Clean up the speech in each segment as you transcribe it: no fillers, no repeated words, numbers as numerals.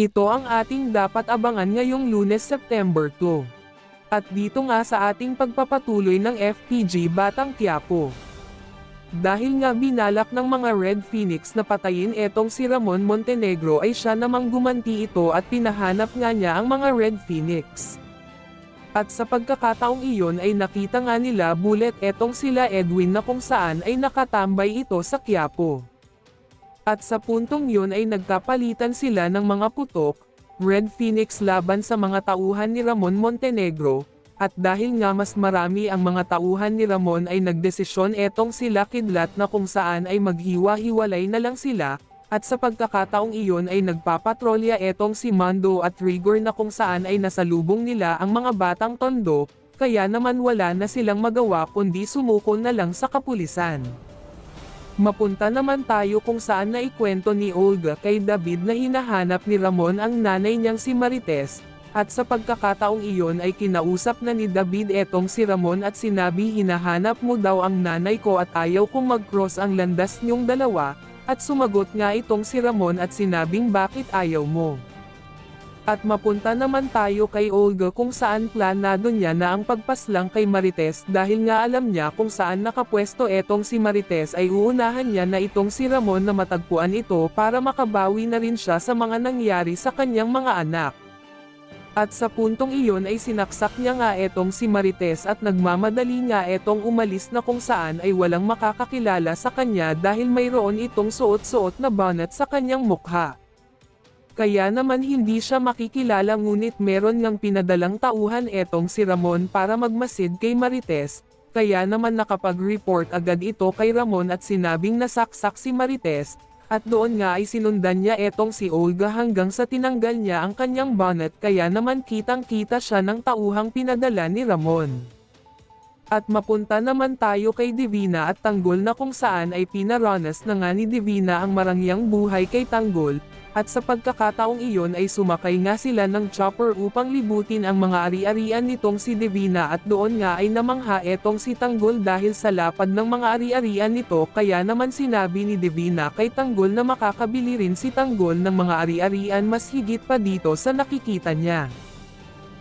Ito ang ating dapat abangan ngayong Lunes September 2. At dito nga sa ating pagpapatuloy ng FPJ Batang Quiapo. Dahil nga binalak ng mga Red Phoenix na patayin etong si Ramon Montenegro ay siya namang gumanti ito at pinahanap nga niya ang mga Red Phoenix. At sa pagkakataong iyon ay nakita nga nila bullet etong sila Edwin na kung saan ay nakatambay ito sa Quiapo. At sa puntong yun ay nagkapalitan sila ng mga putok, Red Phoenix laban sa mga tauhan ni Ramon Montenegro, at dahil nga mas marami ang mga tauhan ni Ramon ay nagdesisyon etong sila Kidlat na kung saan ay maghiwa-hiwalay na lang sila, at sa pagkakataong iyon ay nagpapatrolya etong si Mando at Rigor na kung saan ay nasalubong nila ang mga batang tondo, kaya naman wala na silang magawa kundi sumuko na lang sa kapulisan. Mapunta naman tayo kung saan naikwento ni Olga kay David na hinahanap ni Ramon ang nanay niyang si Marites, at sa pagkakataong iyon ay kinausap na ni David etong si Ramon at sinabi hinahanap mo daw ang nanay ko at ayaw kong mag-cross ang landas niyong dalawa, at sumagot nga itong si Ramon at sinabing bakit ayaw mo. At mapunta naman tayo kay Olga kung saan planado niya na ang pagpaslang kay Marites dahil nga alam niya kung saan nakapwesto etong si Marites ay uunahan niya na itong si Ramon na matagpuan ito para makabawi na rin siya sa mga nangyari sa kanyang mga anak. At sa puntong iyon ay sinaksak niya nga etong si Marites at nagmamadali nga etong umalis na kung saan ay walang makakakilala sa kanya dahil mayroon itong suot-suot na bonnet sa kanyang mukha. Kaya naman hindi siya makikilala ngunit meron ngang pinadalang tauhan etong si Ramon para magmasid kay Marites, kaya naman nakapag-report agad ito kay Ramon at sinabing nasaksak si Marites, at doon nga ay sinundan niya etong si Olga hanggang sa tinanggal niya ang kanyang bonnet kaya naman kitang-kita siya ng tauhang pinadala ni Ramon. At mapunta naman tayo kay Divina at Tanggol na kung saan ay pinaranas na nga ni Divina ang marangyang buhay kay Tanggol, at sa pagkakataong iyon ay sumakay nga sila ng chopper upang libutin ang mga ari-arian nitong si Divina at doon nga ay namangha etong si Tanggol dahil sa lapad ng mga ari-arian nito kaya naman sinabi ni Divina kay Tanggol na makakabili rin si Tanggol ng mga ari-arian mas higit pa dito sa nakikita niya.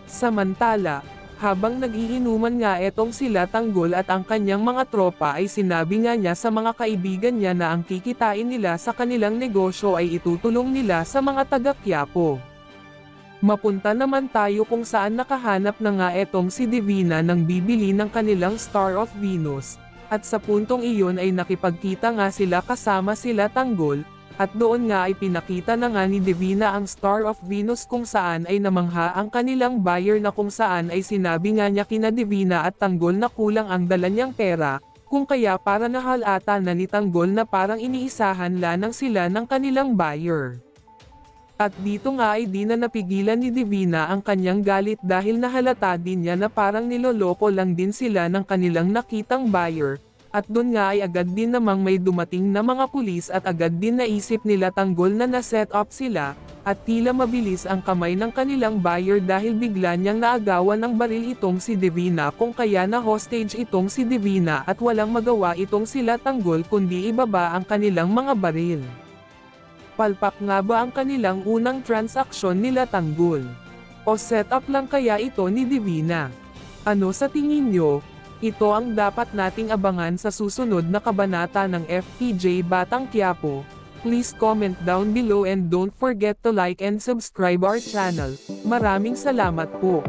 Samantala, habang nagiinuman nga etong sila Tanggol at ang kanyang mga tropa ay sinabi nga niya sa mga kaibigan niya na ang kikitain nila sa kanilang negosyo ay itutulong nila sa mga taga-Quiapo. Mapunta naman tayo kung saan nakahanap na nga etong si Divina ng bibili ng kanilang Star of Venus, at sa puntong iyon ay nakipagkita nga sila kasama sila Tanggol, at doon nga ay pinakita na nga ni Divina ang Star of Venus kung saan ay namangha ang kanilang buyer na kung saan ay sinabi nga niya kina Divina at Tanggol na kulang ang dala niyang pera, kung kaya para nahalata na ni Tanggol na parang iniisahan lanang sila ng kanilang buyer. At dito nga ay di na napigilan ni Divina ang kanyang galit dahil nahalata din niya na parang niloloko lang din sila ng kanilang nakitang buyer. At doon nga ay agad din namang may dumating na mga pulis at agad din naisip nila Tanggol na na-set up sila, at tila mabilis ang kamay ng kanilang buyer dahil bigla niyang naagawan ng baril itong si Divina kung kaya na hostage itong si Divina at walang magawa itong sila Tanggol kundi ibaba ang kanilang mga baril. Palpak nga ba ang kanilang unang transaksyon nila Tanggol? O set up lang kaya ito ni Divina? Ano sa tingin nyo? Ito ang dapat nating abangan sa susunod na kabanata ng FPJ Batang Quiapo. Please comment down below and don't forget to like and subscribe our channel. Maraming salamat po.